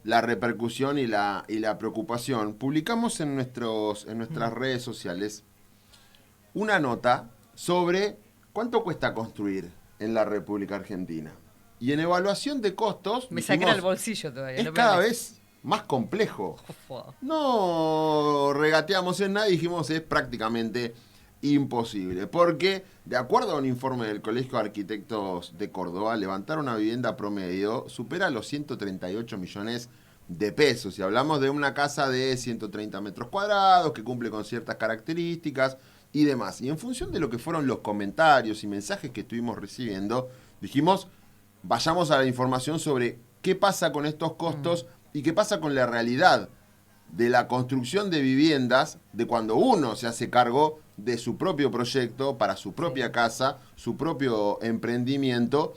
la repercusión y la preocupación, publicamos en nuestras redes sociales una nota sobre cuánto cuesta construir en la República Argentina. Y en evaluación de costos, Me sacan al bolsillo todavía. es cada vez más complejo. No regateamos en nada y dijimos es prácticamente imposible. Porque, de acuerdo a un informe del Colegio de Arquitectos de Córdoba, levantar una vivienda promedio supera los 138 millones de pesos. Y hablamos de una casa de 130 metros cuadrados que cumple con ciertas características y demás. Y en función de lo que fueron los comentarios y mensajes que estuvimos recibiendo, dijimos, vayamos a la información sobre qué pasa con estos costos y qué pasa con la realidad de la construcción de viviendas, de cuando uno se hace cargo de su propio proyecto, para su propia casa, su propio emprendimiento,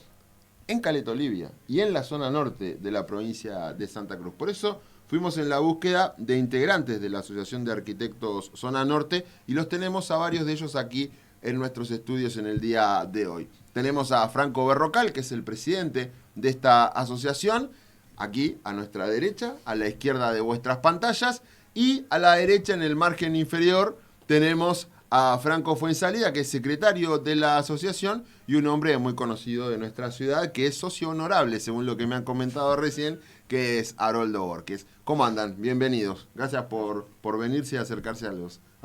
en Caleta Olivia y en la zona norte de la provincia de Santa Cruz. Por eso fuimos en la búsqueda de integrantes de la Asociación de Arquitectos Zona Norte y los tenemos a varios de ellos aquí en nuestros estudios en el día de hoy. Tenemos a Franco Berrocal, que es el presidente de esta asociación, aquí a nuestra derecha, a la izquierda de vuestras pantallas, y a la derecha en el margen inferior tenemos a Franco Fuensalida, que es secretario de la asociación y un hombre muy conocido de nuestra ciudad, que es socio honorable, según lo que me han comentado recién, que es Haroldo Borges. ¿Cómo andan? Bienvenidos. Gracias por venirse y acercarse a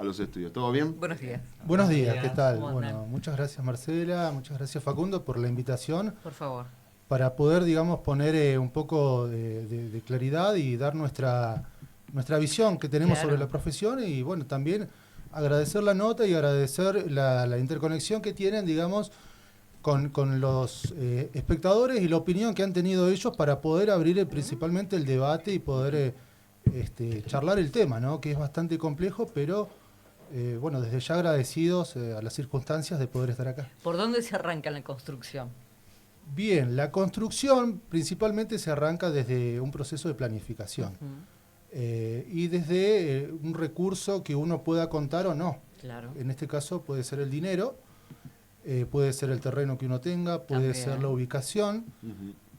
los estudios. ¿Todo bien? Buenos días. Buenos días, ¿qué tal? Bueno, muchas gracias Marcela, muchas gracias Facundo por la invitación. Por favor. Para poder, digamos, poner un poco de claridad y dar nuestra visión que tenemos sobre la profesión y, bueno, también agradecer la nota y agradecer la interconexión que tienen, digamos, con los espectadores y la opinión que han tenido ellos para poder abrir principalmente el debate y poder charlar el tema, ¿no? Que es bastante complejo, pero bueno, desde ya agradecidos a las circunstancias de poder estar acá. ¿Por dónde se arranca la construcción? Bien, la construcción principalmente se arranca desde un proceso de planificación y desde un recurso que uno pueda contar o no. Claro. En este caso puede ser el dinero, puede ser el terreno que uno tenga, puede ser la ubicación,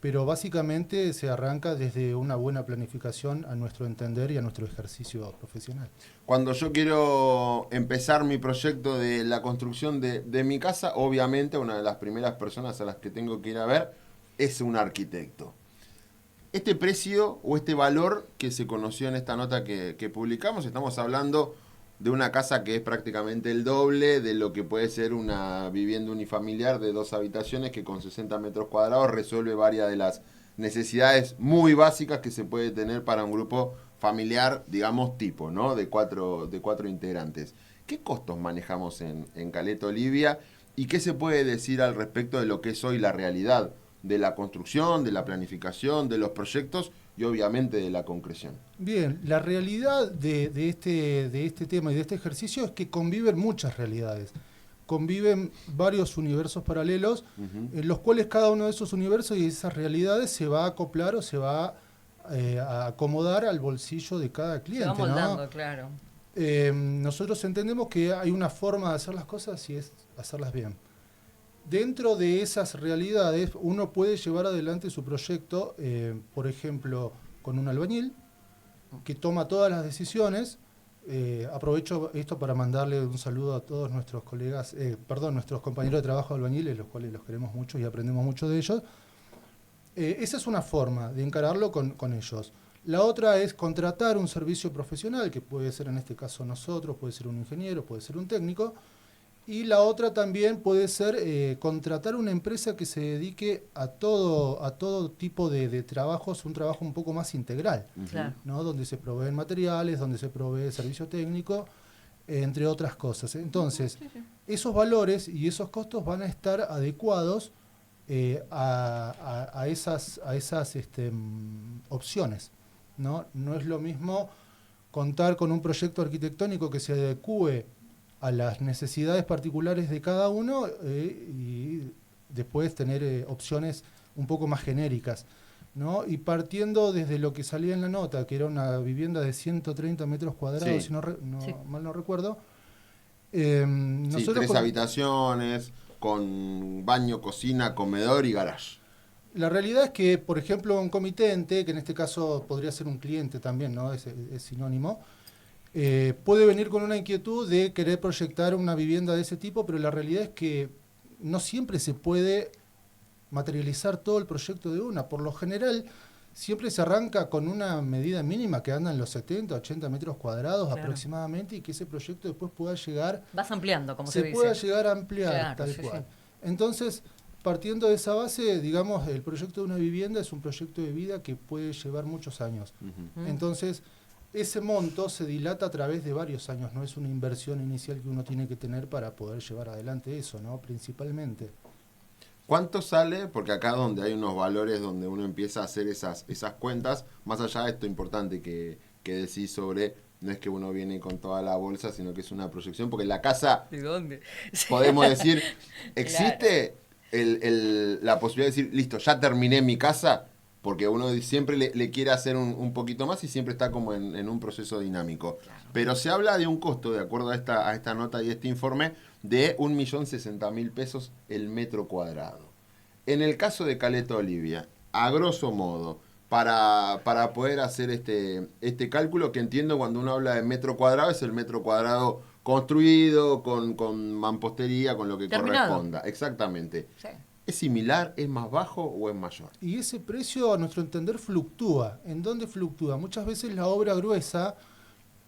pero básicamente se arranca desde una buena planificación a nuestro entender y a nuestro ejercicio profesional. Cuando yo quiero empezar mi proyecto de la construcción de mi casa, obviamente una de las primeras personas a las que tengo que ir a ver es un arquitecto. Este precio o este valor que se conoció en esta nota que publicamos, estamos hablando de una casa que es prácticamente el doble de lo que puede ser una vivienda unifamiliar de 2 habitaciones que con 60 metros cuadrados resuelve varias de las necesidades muy básicas que se puede tener para un grupo familiar, digamos, tipo, ¿no? De cuatro integrantes. ¿Qué costos manejamos en Caleta Olivia y qué se puede decir al respecto de lo que es hoy la realidad de la construcción, de la planificación, de los proyectos y obviamente de la concreción? Bien, la realidad de este tema y de este ejercicio es que conviven muchas realidades. Conviven varios universos paralelos, en los cuales cada uno de esos universos y esas realidades se va a acoplar o se va a acomodar al bolsillo de cada cliente. Se va moldando, ¿no? claro. Nosotros entendemos que hay una forma de hacer las cosas y es hacerlas bien. Dentro de esas realidades, uno puede llevar adelante su proyecto, por ejemplo, con un albañil que toma todas las decisiones. Aprovecho esto para mandarle un saludo a todos nuestros colegas, nuestros compañeros de trabajo albañiles, los cuales los queremos mucho y aprendemos mucho de ellos. Esa es una forma de encararlo con ellos. La otra es contratar un servicio profesional, que puede ser en este caso nosotros, puede ser un ingeniero, puede ser un técnico. Y la otra también puede ser contratar una empresa que se dedique a todo tipo de trabajos, un trabajo un poco más integral, ¿no? Donde se proveen materiales, donde se provee servicio técnico, entre otras cosas. Entonces, esos valores y esos costos van a estar adecuados a esas opciones, ¿no? No es lo mismo contar con un proyecto arquitectónico que se adecue a las necesidades particulares de cada uno y después tener opciones un poco más genéricas, ¿no? Y partiendo desde lo que salía en la nota, que era una vivienda de 130 metros cuadrados, si mal no recuerdo. Nosotros 3 habitaciones, con baño, cocina, comedor y garage. La realidad es que, por ejemplo, un comitente, que en este caso podría ser un cliente también, ¿no? Es sinónimo, puede venir con una inquietud de querer proyectar una vivienda de ese tipo, pero la realidad es que no siempre se puede materializar todo el proyecto de una. Por lo general, siempre se arranca con una medida mínima que anda en los 70, 80 metros cuadrados aproximadamente, y que ese proyecto después pueda llegar... Vas ampliando, como se dice. Se pueda llegar a ampliar, claro, tal sí, cual. Sí. Entonces, partiendo de esa base, digamos, el proyecto de una vivienda es un proyecto de vida que puede llevar muchos años. Entonces, ese monto se dilata a través de varios años, no es una inversión inicial que uno tiene que tener para poder llevar adelante eso, ¿no? Principalmente. ¿Cuánto sale? Porque acá donde hay unos valores donde uno empieza a hacer esas cuentas, más allá de esto importante que decís sobre, no es que uno viene con toda la bolsa, sino que es una proyección, porque la casa, ¿de dónde? podemos decir, existe la posibilidad de decir, listo, ya terminé mi casa, porque uno siempre le quiere hacer un poquito más y siempre está como en un proceso dinámico. Claro. Pero se habla de un costo, de acuerdo a esta nota y este informe, de 1.060.000 pesos el metro cuadrado. En el caso de Caleta Olivia, a grosso modo, para poder hacer este cálculo, que entiendo cuando uno habla de metro cuadrado, es el metro cuadrado construido, con mampostería, con lo que terminado. Corresponda. Exactamente. Sí. ¿Es similar, es más bajo o es mayor? Y ese precio, a nuestro entender, fluctúa. ¿En dónde fluctúa? Muchas veces la obra gruesa,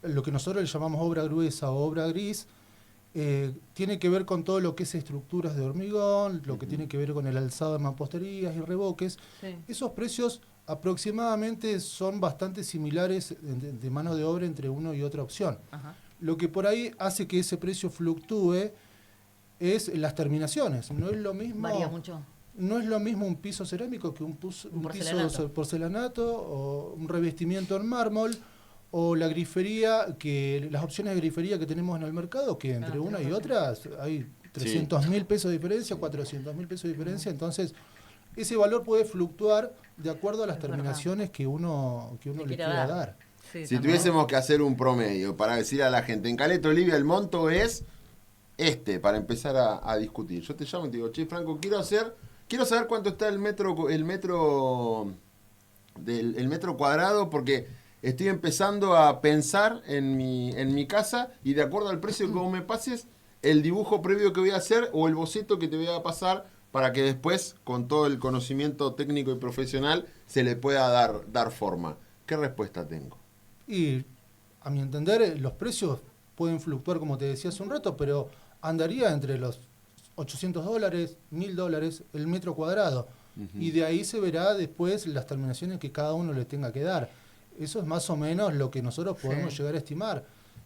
lo que nosotros le llamamos obra gruesa o obra gris, tiene que ver con todo lo que es estructuras de hormigón, lo que tiene que ver con el alzado de mamposterías y revoques. Sí. Esos precios aproximadamente son bastante similares de mano de obra entre una y otra opción. Ajá. Lo que por ahí hace que ese precio fluctúe es las terminaciones. No es lo mismo. Varía mucho. No es lo mismo un piso cerámico que un piso porcelanato o un revestimiento en mármol, o la grifería, que las opciones de grifería que tenemos en el mercado, que entre una y otra hay 300.000 pesos de diferencia, 400.000 pesos de diferencia. Entonces, ese valor puede fluctuar de acuerdo a las terminaciones que uno le quiera dar. Sí, si tuviésemos que hacer un promedio para decir a la gente, en Caleta Olivia el monto es para empezar a discutir. Yo te llamo y te digo, che, Franco, quiero saber cuánto está el metro cuadrado, porque estoy empezando a pensar en mi casa, y de acuerdo al precio que vos me pases, el dibujo previo que voy a hacer o el boceto que te voy a pasar, para que después, con todo el conocimiento técnico y profesional, se le pueda dar forma. ¿Qué respuesta tengo? Y, a mi entender, los precios pueden fluctuar, como te decía hace un rato, pero andaría entre los $800, $1.000 el metro cuadrado. Y de ahí se verá después las terminaciones que cada uno le tenga que dar. Eso es más o menos lo que nosotros podemos llegar a estimar.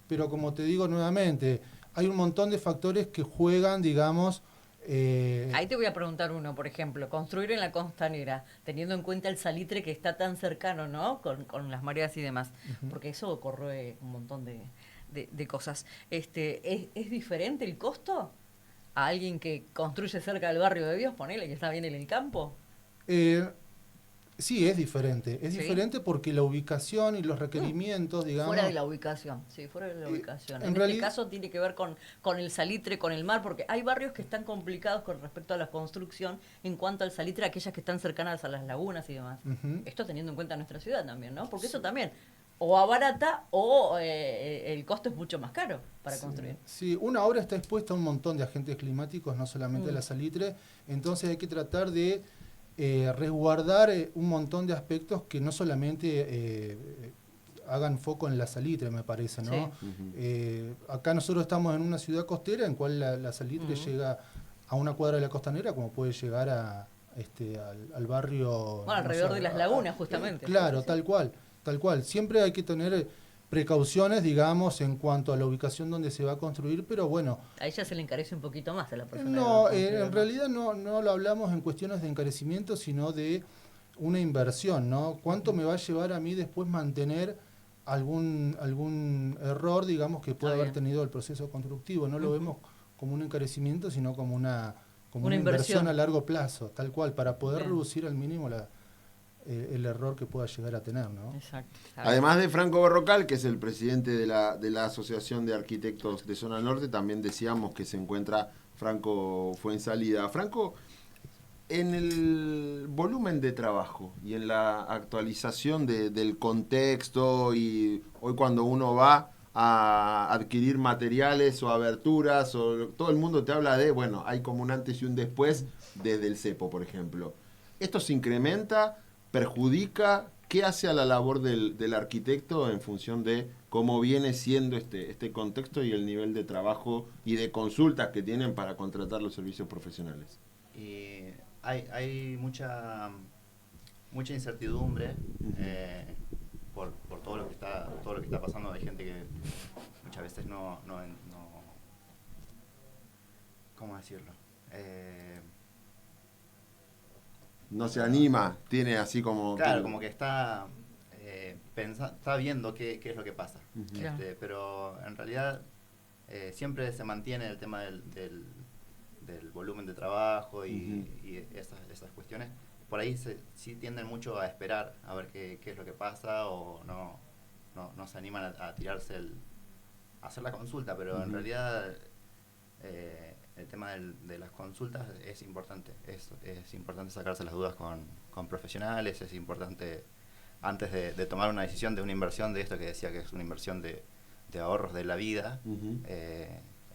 Pero como te digo nuevamente, hay un montón de factores que juegan, digamos... Ahí te voy a preguntar uno, por ejemplo, construir en la costanera, teniendo en cuenta el salitre que está tan cercano, ¿no? Con las mareas y demás, porque eso corroe un montón de cosas. ¿Es diferente el costo a alguien que construye cerca del barrio de Dios, ponele, que está bien en el campo? Sí, es diferente. Es diferente porque la ubicación y los requerimientos, digamos... Fuera de la ubicación, sí, fuera de la ubicación. En este caso tiene que ver con el salitre, con el mar, porque hay barrios que están complicados con respecto a la construcción en cuanto al salitre, aquellas que están cercanas a las lagunas y demás. Esto teniendo en cuenta nuestra ciudad también, ¿no? Porque eso también... o abarata o el costo es mucho más caro para construir. Sí, una obra está expuesta a un montón de agentes climáticos, no solamente a la salitre, entonces hay que tratar de resguardar un montón de aspectos que no solamente hagan foco en la salitre, me parece, ¿no? Sí. Acá nosotros estamos en una ciudad costera en cual la salitre llega a una cuadra de la costanera, como puede llegar al barrio... Bueno, alrededor de las lagunas, justamente. Claro, sí. Tal cual. Siempre hay que tener precauciones, digamos, en cuanto a la ubicación donde se va a construir, pero bueno... Ahí ya se le encarece un poquito más a la persona. No, en realidad no lo hablamos en cuestiones de encarecimiento, sino de una inversión, ¿no? ¿Cuánto me va a llevar a mí después mantener algún error, digamos, que pueda haber tenido el proceso constructivo? No lo vemos como un encarecimiento, sino como una inversión a largo plazo, tal cual, para poder reducir al mínimo el error que pueda llegar a tener, ¿no? Exacto. Además de Franco Berrocal, que es el presidente de la Asociación de Arquitectos de Zona Norte, también decíamos que se encuentra Franco Fuensalida. Franco, En el volumen de trabajo y en la actualización del contexto, y hoy cuando uno va a adquirir materiales o aberturas, todo el mundo te habla de, bueno, hay como un antes y un después desde el cepo, por ejemplo. ¿Esto se incrementa, perjudica? ¿Qué hace a la labor del arquitecto en función de cómo viene siendo este contexto y el nivel de trabajo y de consultas que tienen para contratar los servicios profesionales? Hay mucha incertidumbre por todo lo que está pasando. Hay gente que muchas veces no ¿cómo decirlo? No se anima, tiene así como... Claro, como que está está viendo qué es lo que pasa. Claro. Pero en realidad siempre se mantiene el tema del volumen de trabajo y esas cuestiones. Por ahí sí tienden mucho a esperar a ver qué es lo que pasa, o no se animan a tirarse a hacer la consulta, pero en realidad el tema de las consultas es importante. Es importante sacarse las dudas con profesionales, es importante antes de tomar una decisión de una inversión, de esto que decía que es una inversión de ahorros de la vida.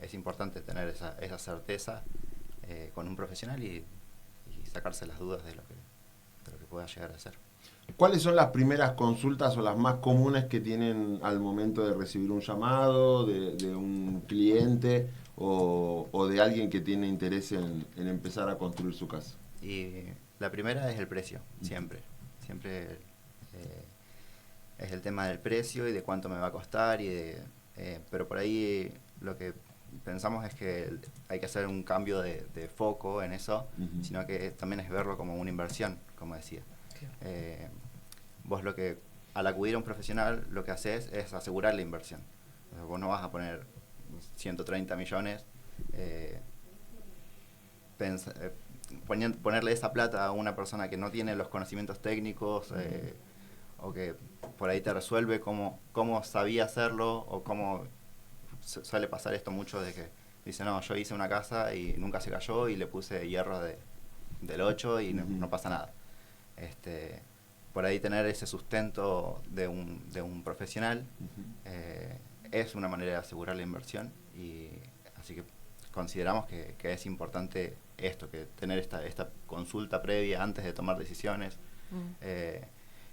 Es importante tener esa certeza con un profesional y sacarse las dudas de lo que pueda llegar a ser. ¿Cuáles son las primeras consultas o las más comunes que tienen al momento de recibir un llamado de un cliente o de alguien que tiene interés en empezar a construir su casa? Y la primera es el precio, siempre es el tema del precio y de cuánto me va a costar, pero por ahí lo que pensamos es que hay que hacer un cambio de foco en eso, sino que también es verlo como una inversión, como decía. Vos al acudir a un profesional, lo que haces es asegurar la inversión. Vos no vas a poner 130 millones, ponerle esa plata a una persona que no tiene los conocimientos técnicos, o que por ahí te resuelve cómo sabía hacerlo, o cómo suele pasar esto mucho de que dice, no, yo hice una casa y nunca se cayó y le puse hierro del 8 y no pasa nada. Por ahí tener ese sustento de un profesional es una manera de asegurar la inversión, y así que consideramos que es importante esto, que tener esta consulta previa antes de tomar decisiones.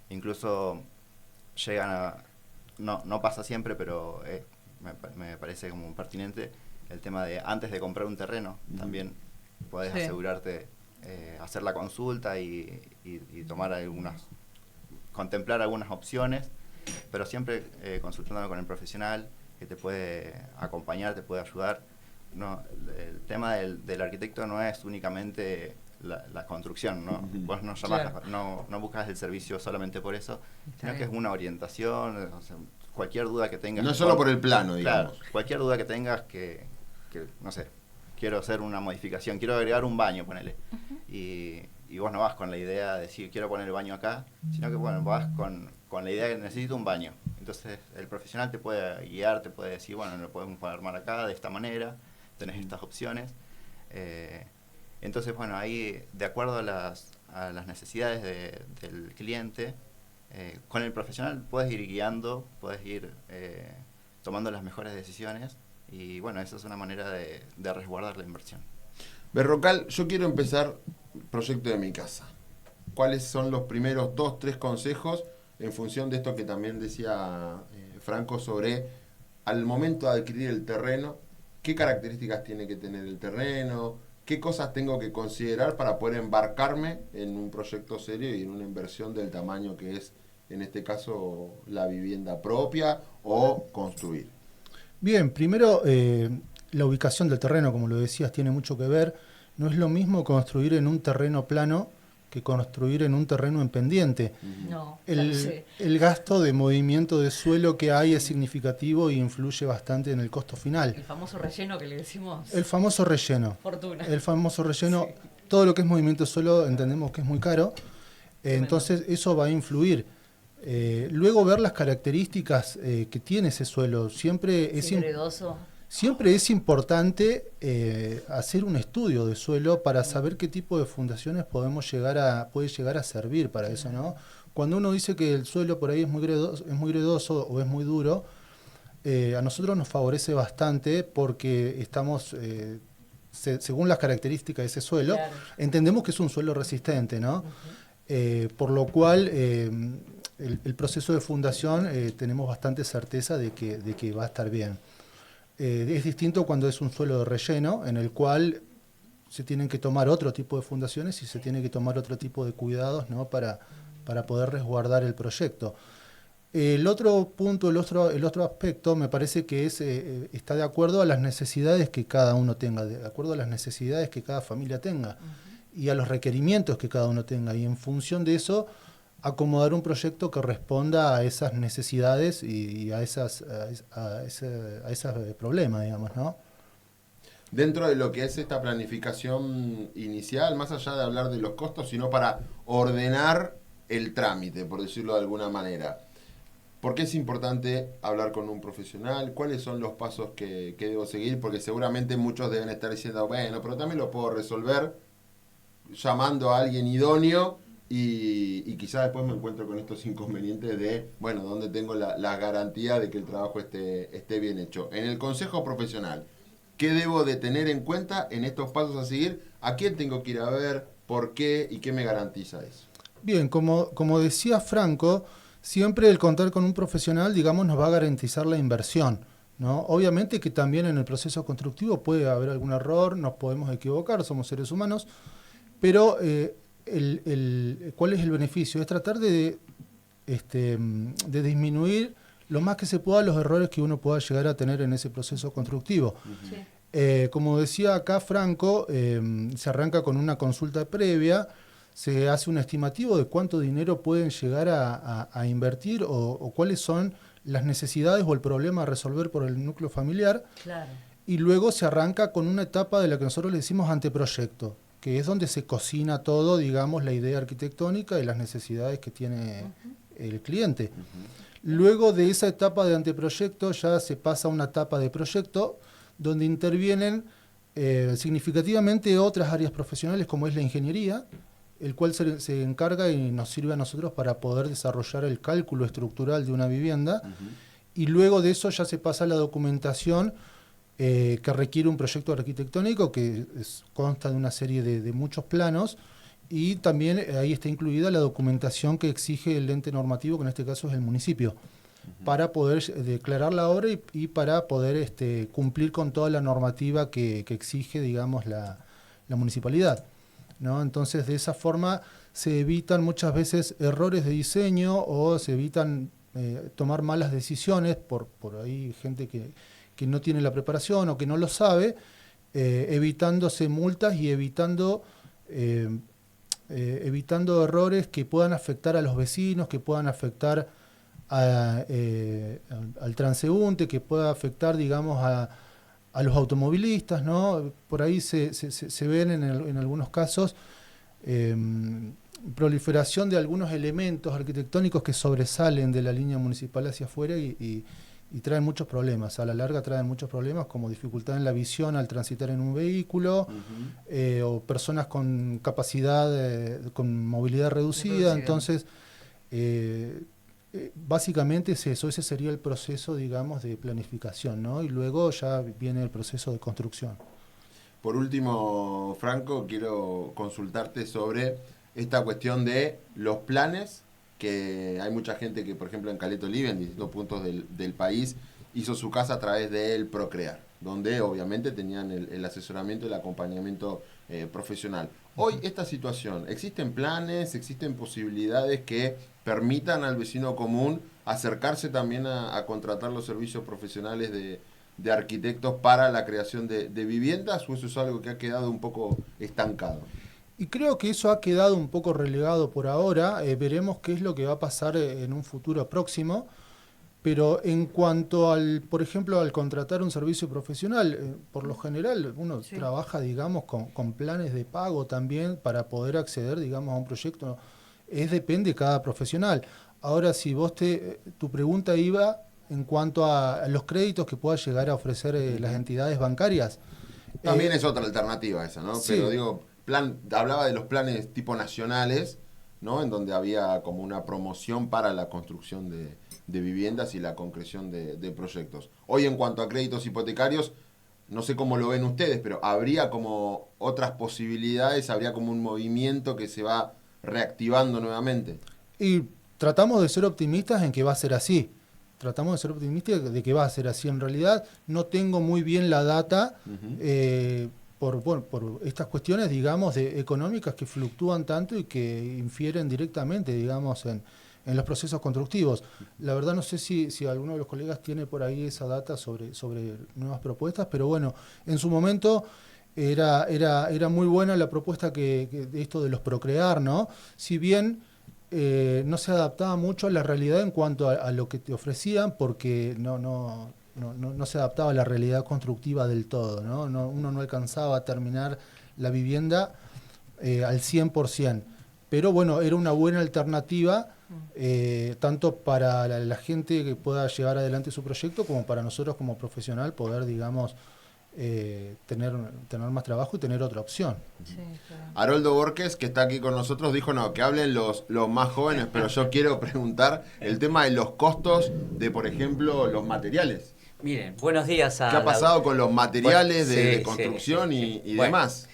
Incluso llegan a... No pasa siempre, pero me parece como pertinente el tema de antes de comprar un terreno, también podés asegurarte, hacer la consulta y tomar contemplar algunas opciones, pero siempre consultándolo con el profesional que te puede acompañar, te puede ayudar. El tema del arquitecto no es únicamente la construcción, ¿no? Vos no llamás, no buscas el servicio solamente por eso, sino que es una orientación, o sea, cualquier duda que tengas. No es solo por el plano, digamos. Claro, cualquier duda que tengas que no sé, quiero hacer una modificación, quiero agregar un baño, ponele. Y vos no vas con la idea de decir, quiero poner el baño acá, sino que bueno, vas con la idea de que necesito un baño. Entonces el profesional te puede guiar, te puede decir, bueno, lo podemos armar acá de esta manera, tenés estas opciones. Entonces, bueno, ahí, de acuerdo a las necesidades del cliente, con el profesional puedes ir guiando, puedes ir tomando las mejores decisiones, y bueno, esa es una manera de resguardar la inversión. Berrocal, yo quiero empezar el proyecto de mi casa. ¿Cuáles son los primeros 2, 3 consejos en función de esto que también decía Franco sobre al momento de adquirir el terreno? ¿Qué características tiene que tener el terreno? ¿Qué cosas tengo que considerar para poder embarcarme en un proyecto serio y en una inversión del tamaño que es, en este caso, la vivienda propia o construir? Bien, primero, la ubicación del terreno, como lo decías, tiene mucho que ver. No es lo mismo construir en un terreno plano que construir en un terreno en pendiente. No, el gasto de movimiento de suelo que hay es significativo y influye bastante en el costo final. El famoso relleno que le decimos. El famoso relleno. Fortuna. El famoso relleno. Sí. Todo lo que es movimiento de suelo entendemos que es muy caro. Entonces eso va a influir. Luego ver las características que tiene ese suelo. Siempre es heredoso. Siempre es importante hacer un estudio de suelo para saber qué tipo de fundaciones puede llegar a servir para eso, ¿no? Cuando uno dice que el suelo por ahí es muy gredoso o es muy duro, a nosotros nos favorece bastante porque estamos, según las características de ese suelo, claro, entendemos que es un suelo resistente, ¿no? Por lo cual el proceso de fundación tenemos bastante certeza de que va a estar bien. Es distinto cuando es un suelo de relleno, en el cual se tienen que tomar otro tipo de fundaciones y se tiene que tomar otro tipo de cuidados, ¿no? para poder resguardar el proyecto. El otro punto, el otro aspecto, me parece que está de acuerdo a las necesidades que cada uno tenga, de acuerdo a las necesidades que cada familia tenga y a los requerimientos que cada uno tenga. Y en función de eso, acomodar un proyecto que responda a esas necesidades y a esos problemas, digamos, ¿no? Dentro de lo que es esta planificación inicial, más allá de hablar de los costos, sino para ordenar el trámite, por decirlo de alguna manera. ¿Por qué es importante hablar con un profesional? ¿Cuáles son los pasos que debo seguir? Porque seguramente muchos deben estar diciendo, bueno, pero también lo puedo resolver llamando a alguien idóneo y quizás después me encuentro con estos inconvenientes de, bueno, ¿dónde tengo la garantía de que el trabajo esté bien hecho? En el consejo profesional, ¿qué debo de tener en cuenta en estos pasos a seguir? ¿A quién tengo que ir a ver? ¿Por qué? ¿Y qué me garantiza eso? Bien, como decía Franco, siempre el contar con un profesional, digamos, nos va a garantizar la inversión, ¿no? Obviamente que también en el proceso constructivo puede haber algún error, nos podemos equivocar, somos seres humanos, pero ¿cuál es el beneficio? Es tratar de disminuir lo más que se pueda los errores que uno pueda llegar a tener en ese proceso constructivo. Sí. Como decía acá Franco, se arranca con una consulta previa, se hace un estimativo de cuánto dinero pueden llegar a invertir o cuáles son las necesidades o el problema a resolver por el núcleo familiar. Claro. Y luego se arranca con una etapa de la que nosotros le decimos anteproyecto, que es donde se cocina todo, digamos, la idea arquitectónica y las necesidades que tiene el cliente. Luego de esa etapa de anteproyecto ya se pasa a una etapa de proyecto donde intervienen significativamente otras áreas profesionales como es la ingeniería, el cual se encarga y nos sirve a nosotros para poder desarrollar el cálculo estructural de una vivienda, y luego de eso ya se pasa a la documentación que requiere un proyecto arquitectónico que consta de una serie de muchos planos, y también ahí está incluida la documentación que exige el ente normativo, que en este caso es el municipio, para poder declarar la obra y para poder cumplir con toda la normativa que exige, digamos, la municipalidad, ¿no? Entonces, de esa forma se evitan muchas veces errores de diseño o se evitan tomar malas decisiones por ahí gente que no tiene la preparación o que no lo sabe, evitándose multas y evitando errores que puedan afectar a los vecinos, que puedan afectar al transeúnte, que pueda afectar, digamos, a los automovilistas, ¿no? Por ahí se ven en algunos casos proliferación de algunos elementos arquitectónicos que sobresalen de la línea municipal hacia afuera y traen muchos problemas. A la larga traen muchos problemas, como dificultad en la visión al transitar en un vehículo, o personas con capacidad, con movilidad reducida. Entonces, básicamente es eso, ese sería el proceso, digamos, de planificación, ¿no? Y luego ya viene el proceso de construcción. Por último, Franco, quiero consultarte sobre esta cuestión de los planes, que hay mucha gente que, por ejemplo, en Caleta Olivia, en distintos puntos del país, hizo su casa a través del Procrear, donde obviamente tenían el asesoramiento y el acompañamiento profesional. Hoy, esta situación, ¿existen planes, existen posibilidades que permitan al vecino común acercarse también a contratar los servicios profesionales de arquitectos para la creación de viviendas, o eso es algo que ha quedado un poco estancado? Y creo que eso ha quedado un poco relegado por ahora. Veremos qué es lo que va a pasar en un futuro próximo. Pero en cuanto por ejemplo, al contratar un servicio profesional, por lo general uno trabaja, digamos, con planes de pago también para poder acceder, digamos, a un proyecto. Depende de cada profesional. Ahora, si vos tu pregunta iba en cuanto a los créditos que puedan llegar a ofrecer las entidades bancarias. También es otra alternativa esa, ¿no? Sí. Pero digo, hablaba de los planes tipo nacionales, ¿no? En donde había como una promoción para la construcción de viviendas y la concreción de proyectos. Hoy, en cuanto a créditos hipotecarios, no sé cómo lo ven ustedes, pero habría como otras posibilidades, habría como un movimiento que se va reactivando nuevamente. Y tratamos de ser optimistas en que va a ser así. Tratamos de ser optimistas de que va a ser así. En realidad no tengo muy bien la data por estas cuestiones, digamos, económicas que fluctúan tanto y que infieren directamente, digamos, en los procesos constructivos. La verdad no sé si alguno de los colegas tiene por ahí esa data sobre nuevas propuestas, pero bueno, en su momento era muy buena la propuesta que de esto de los procrear, ¿no? Si bien no se adaptaba mucho a la realidad en cuanto a lo que te ofrecían, porque no se adaptaba a la realidad constructiva del todo, ¿no? Uno no alcanzaba a terminar la vivienda al 100%. Pero bueno, era una buena alternativa, tanto para la gente que pueda llevar adelante su proyecto, como para nosotros como profesional poder, digamos, tener más trabajo y tener otra opción. Sí, claro. Haroldo Borges, que está aquí con nosotros, dijo no, que hablen los más jóvenes, pero yo quiero preguntar el tema de los costos de, por ejemplo, los materiales. Miren, buenos días a... ¿Qué ha pasado con los materiales de sí, construcción sí. y Bueno, demás?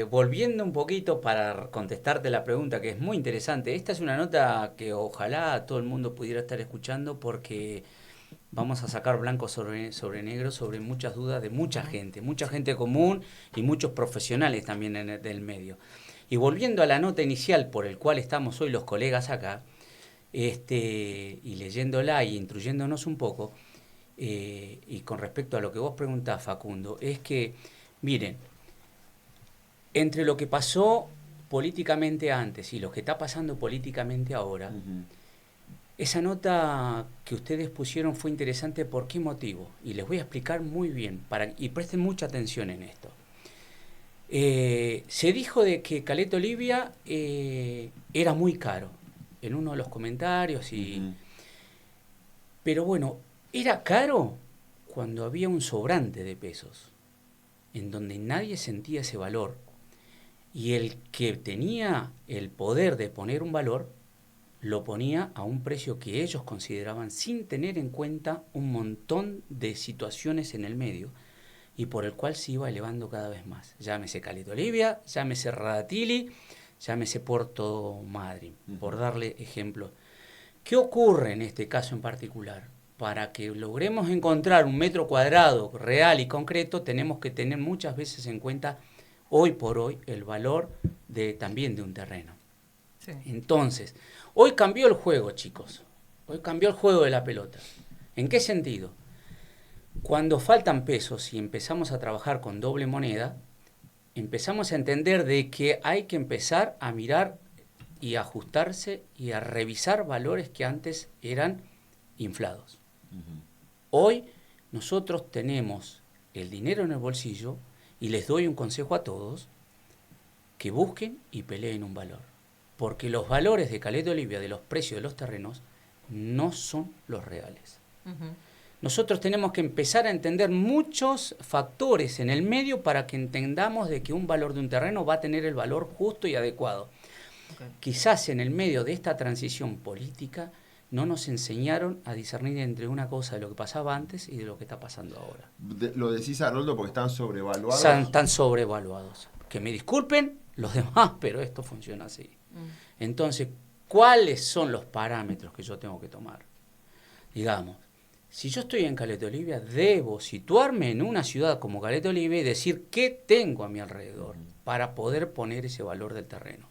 Volviendo un poquito para contestarte la pregunta, que es muy interesante. Esta es una nota que ojalá todo el mundo pudiera estar escuchando, porque vamos a sacar blanco sobre negro sobre muchas dudas de mucha gente común y muchos profesionales también del medio. Y volviendo a la nota inicial por el cual estamos hoy los colegas acá, y leyéndola y instruyéndonos un poco, y con respecto a lo que vos preguntás, Facundo, es que, miren, entre lo que pasó políticamente antes y lo que está pasando políticamente ahora, esa nota que ustedes pusieron fue interesante. ¿Por qué motivo? Y les voy a explicar muy bien, y presten mucha atención en esto. Se dijo de que Caleta Olivia era muy caro, en uno de los comentarios, pero bueno, era caro cuando había un sobrante de pesos, en donde nadie sentía ese valor. Y el que tenía el poder de poner un valor, lo ponía a un precio que ellos consideraban, sin tener en cuenta un montón de situaciones en el medio, y por el cual se iba elevando cada vez más. Llámese Caleta Olivia, llámese Radatili, llámese Puerto Madryn, por darle ejemplo. ¿Qué ocurre en este caso en particular? Para que logremos encontrar un metro cuadrado real y concreto, tenemos que tener muchas veces en cuenta, hoy por hoy, el valor también de un terreno. Sí. Entonces, hoy cambió el juego, chicos. Hoy cambió el juego de la pelota. ¿En qué sentido? Cuando faltan pesos y empezamos a trabajar con doble moneda, empezamos a entender de que hay que empezar a mirar y a ajustarse y a revisar valores que antes eran inflados. Hoy nosotros tenemos el dinero en el bolsillo y les doy un consejo a todos: que busquen y peleen un valor. Porque los valores de Caleta Olivia, de los precios de los terrenos, no son los reales. Nosotros tenemos que empezar a entender muchos factores en el medio para que entendamos de que un valor de un terreno va a tener el valor justo y adecuado. Quizás en el medio de esta transición política no nos enseñaron a discernir entre una cosa de lo que pasaba antes y de lo que está pasando ahora. Lo decís, Haroldo, porque están sobrevaluados. Están sobrevaluados. Que me disculpen los demás, pero esto funciona así. Entonces, ¿cuáles son los parámetros que yo tengo que tomar? Digamos, si yo estoy en Caleta Olivia, debo situarme en una ciudad como Caleta Olivia y decir qué tengo a mi alrededor para poder poner ese valor del terreno.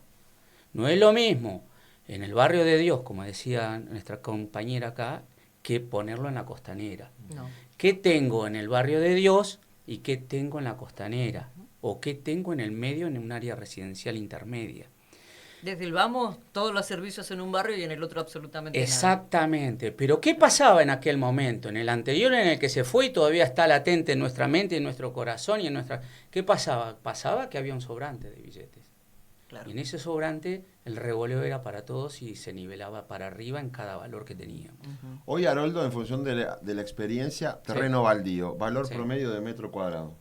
No es lo mismo en el barrio de Dios, como decía nuestra compañera acá, que ponerlo en la costanera. No. ¿Qué tengo en el barrio de Dios y qué tengo en la costanera? ¿O qué tengo en el medio, en un área residencial intermedia? Desde el vamos, todos los servicios en un barrio y en el otro absolutamente nada. Exactamente. Pero ¿qué pasaba en aquel momento? En el anterior, en el que se fue y todavía está latente en nuestra mente, en nuestro corazón y en nuestra... ¿Qué pasaba? Pasaba que había un sobrante de billetes. Claro. Y en ese sobrante el revoleo era para todos y se nivelaba para arriba en cada valor que teníamos. Hoy, Haroldo, en función de la experiencia, terreno baldío, valor promedio de metro cuadrado.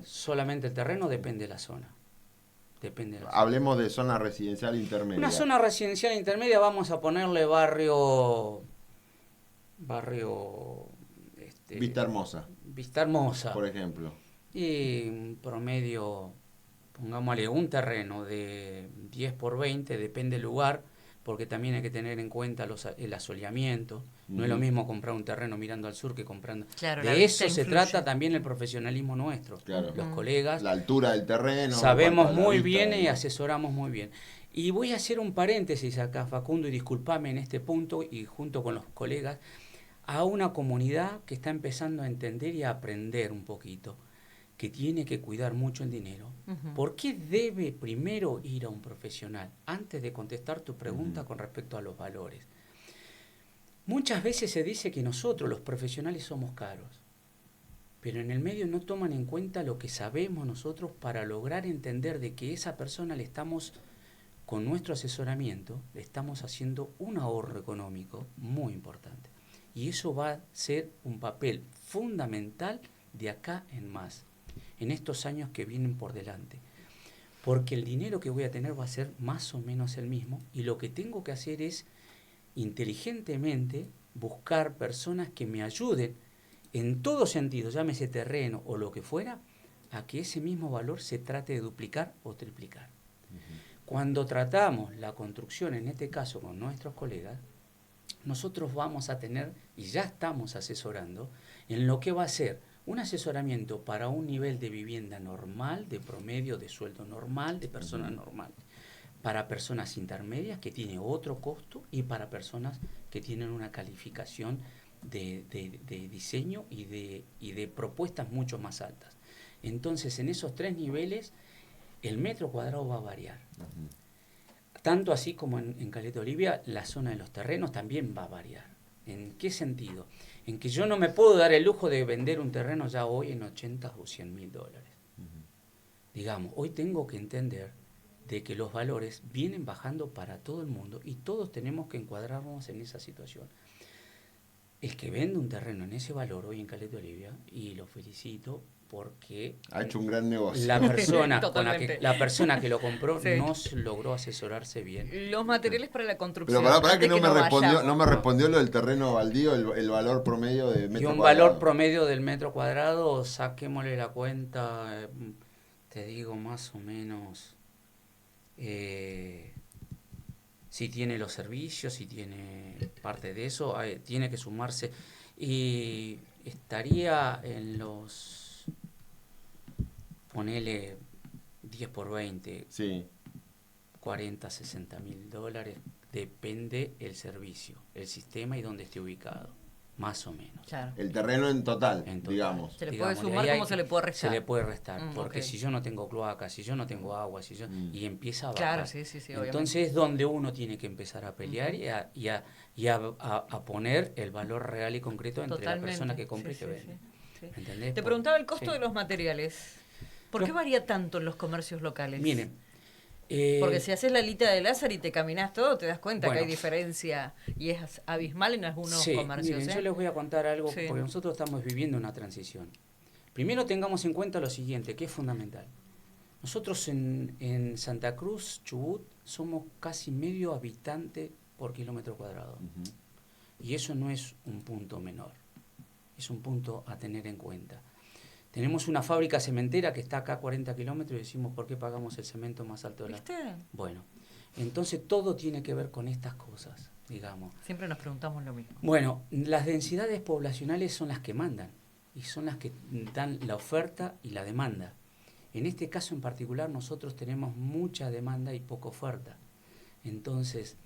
Solamente el terreno, depende de la zona. Depende de la Hablemos de zona residencial intermedia. Una zona residencial intermedia, vamos a ponerle barrio Vista Hermosa. Vista Hermosa. Por ejemplo. Y un promedio, pongámosle un terreno de 10 por 20, depende del lugar, porque también hay que tener en cuenta el asoleamiento. No es lo mismo comprar un terreno mirando al sur que comprando... Claro, de eso se trata también el profesionalismo nuestro. Claro. Los colegas... La altura del terreno. Sabemos muy bien y asesoramos muy bien. Y voy a hacer un paréntesis acá, Facundo, y discúlpame en este punto, y junto con los colegas, a una comunidad que está empezando a entender y a aprender un poquito, que tiene que cuidar mucho el dinero. ¿Por qué debe primero ir a un profesional antes de contestar tu pregunta con respecto a los valores? Muchas veces se dice que nosotros, los profesionales, somos caros, pero en el medio no toman en cuenta lo que sabemos nosotros para lograr entender de que esa persona le estamos, con nuestro asesoramiento, le estamos haciendo un ahorro económico muy importante. Y eso va a ser un papel fundamental de acá en más, en estos años que vienen por delante. Porque el dinero que voy a tener va a ser más o menos el mismo, y lo que tengo que hacer es inteligentemente buscar personas que me ayuden en todo sentido, llámese terreno o lo que fuera, a que ese mismo valor se trate de duplicar o triplicar. Cuando tratamos la construcción, en este caso con nuestros colegas, nosotros vamos a tener, y ya estamos asesorando, en lo que va a ser un asesoramiento para un nivel de vivienda normal, de promedio, de sueldo normal, de persona normal, para personas intermedias que tiene otro costo, y para personas que tienen una calificación de diseño y de propuestas mucho más altas. Entonces, en esos tres niveles, el metro cuadrado va a variar. Tanto así como en Caleta Olivia, la zona de los terrenos también va a variar. ¿En qué sentido? En que yo no me puedo dar el lujo de vender un terreno ya hoy en 80 o 100 mil dólares. Digamos, hoy tengo que entender de que los valores vienen bajando para todo el mundo y todos tenemos que encuadrarnos en esa situación. El que vende un terreno en ese valor hoy en Caleta Olivia, y lo felicito porque ha hecho un gran negocio. La persona que lo compró no logró asesorarse bien. Los materiales para la construcción. Pero para que no me respondió lo del terreno baldío, el valor promedio de metro cuadrado. Y un valor promedio del metro cuadrado, saquémosle la cuenta, te digo más o menos, si tiene los servicios, si tiene parte de eso, tiene que sumarse, y estaría en los, ponele 10 por 20, sí. 40, 60 mil dólares, depende el servicio, el sistema y dónde esté ubicado, más o menos. Claro. El terreno en total, digamos. ¿Se le puede sumar como se le puede restar? Se le puede restar, porque si yo no tengo cloaca, si yo no tengo agua, si yo y empieza a bajar. Claro, sí, entonces es donde uno tiene que empezar a pelear y a poner el valor real y concreto entre la persona que compra y que vende. ¿Entendés? Te preguntaba el costo de los materiales. ¿Por qué varía tanto en los comercios locales? Miren, porque si haces la lista de Lázaro y te caminas todo, te das cuenta que hay diferencia y es abismal en algunos comercios. Miren, yo les voy a contar algo, porque nosotros estamos viviendo una transición. Primero tengamos en cuenta lo siguiente, que es fundamental. Nosotros en Santa Cruz, Chubut, somos casi medio habitante por kilómetro cuadrado. Y eso no es un punto menor, es un punto a tener en cuenta. Tenemos una fábrica cementera que está acá a 40 kilómetros y decimos, ¿por qué pagamos el cemento más alto de la...? ¿Viste? Bueno, entonces todo tiene que ver con estas cosas, digamos. Siempre nos preguntamos lo mismo. Bueno, las densidades poblacionales son las que mandan y son las que dan la oferta y la demanda. En este caso en particular nosotros tenemos mucha demanda y poca oferta. Entonces,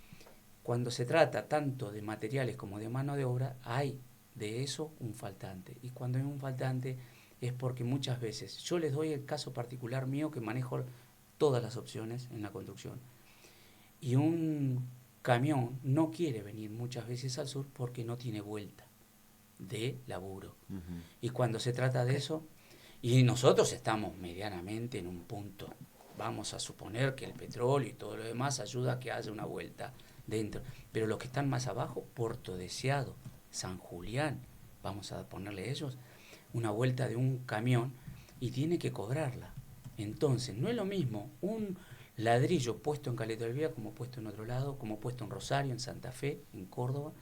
cuando se trata tanto de materiales como de mano de obra, hay de eso un faltante. Y cuando hay un faltante es porque muchas veces, yo les doy el caso particular mío que manejo todas las opciones en la construcción, y un camión no quiere venir muchas veces al sur porque no tiene vuelta de laburo. Y cuando se trata de eso, y nosotros estamos medianamente en un punto vamos a suponer que el petróleo y todo lo demás ayuda a que haya una vuelta dentro. Pero los que están más abajo, Puerto Deseado, San Julián, vamos a ponerle ellos, una vuelta de un camión y tiene que cobrarla. Entonces, no es lo mismo un ladrillo puesto en Caleta Olivia como puesto en otro lado, como puesto en Rosario, en Santa Fe, en Córdoba,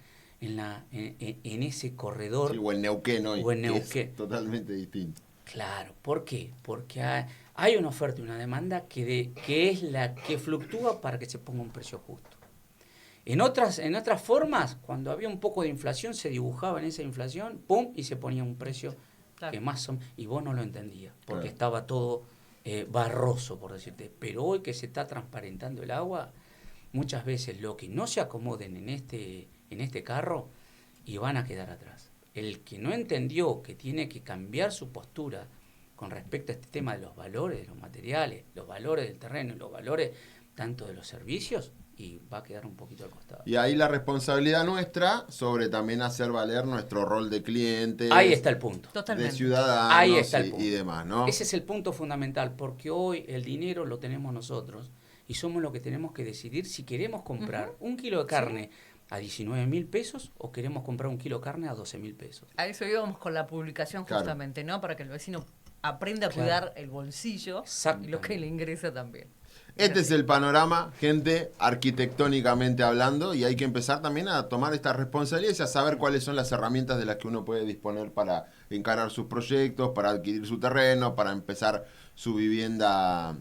en ese corredor. Sí, o en Neuquén hoy, o en Neuquén. es totalmente distinto. Claro, ¿por qué? Porque hay una oferta y una demanda que es la que fluctúa para que se ponga un precio justo. En otras formas, cuando había un poco de inflación, se dibujaba en esa inflación, ¡pum!, y se ponía un precio que más o menos, y vos no lo entendías, porque estaba todo barroso, por decirte. Pero hoy que se está transparentando el agua, muchas veces lo que no se acomoden en este carro, y van a quedar atrás. El que no entendió que tiene que cambiar su postura con respecto a este tema de los valores de los materiales, los valores del terreno y los valores tanto de los servicios, y va a quedar un poquito al costado. Y ahí la responsabilidad nuestra sobre también hacer valer nuestro rol de clientes. Ahí está el punto. De ciudadanos ahí está el punto. Y demás, ¿no? Ese es el punto fundamental, porque hoy el dinero lo tenemos nosotros y somos los que tenemos que decidir si queremos comprar un kilo de carne a 19.000 pesos o queremos comprar un kilo de carne a 12.000 pesos. A eso íbamos con la publicación justamente, ¿no? Para que el vecino aprenda a cuidar el bolsillo y lo que le ingresa también. Este es el panorama, gente, arquitectónicamente hablando, y hay que empezar también a tomar estas responsabilidades y a saber cuáles son las herramientas de las que uno puede disponer para encarar sus proyectos, para adquirir su terreno, para empezar su vivienda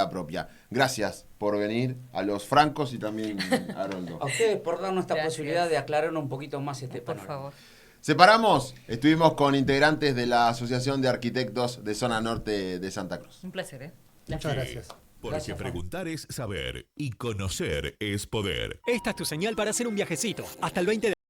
propia. Gracias por venir a Los Francos y también a Haroldo. A ustedes por darnos esta posibilidad de aclarar un poquito más este panorama. Por favor. Separamos, estuvimos con integrantes de la Asociación de Arquitectos de Zona Norte de Santa Cruz. Un placer, Muchas gracias. Porque Gracias, preguntar es saber y conocer es poder. Esta es tu señal para hacer un viajecito. Hasta el 20 de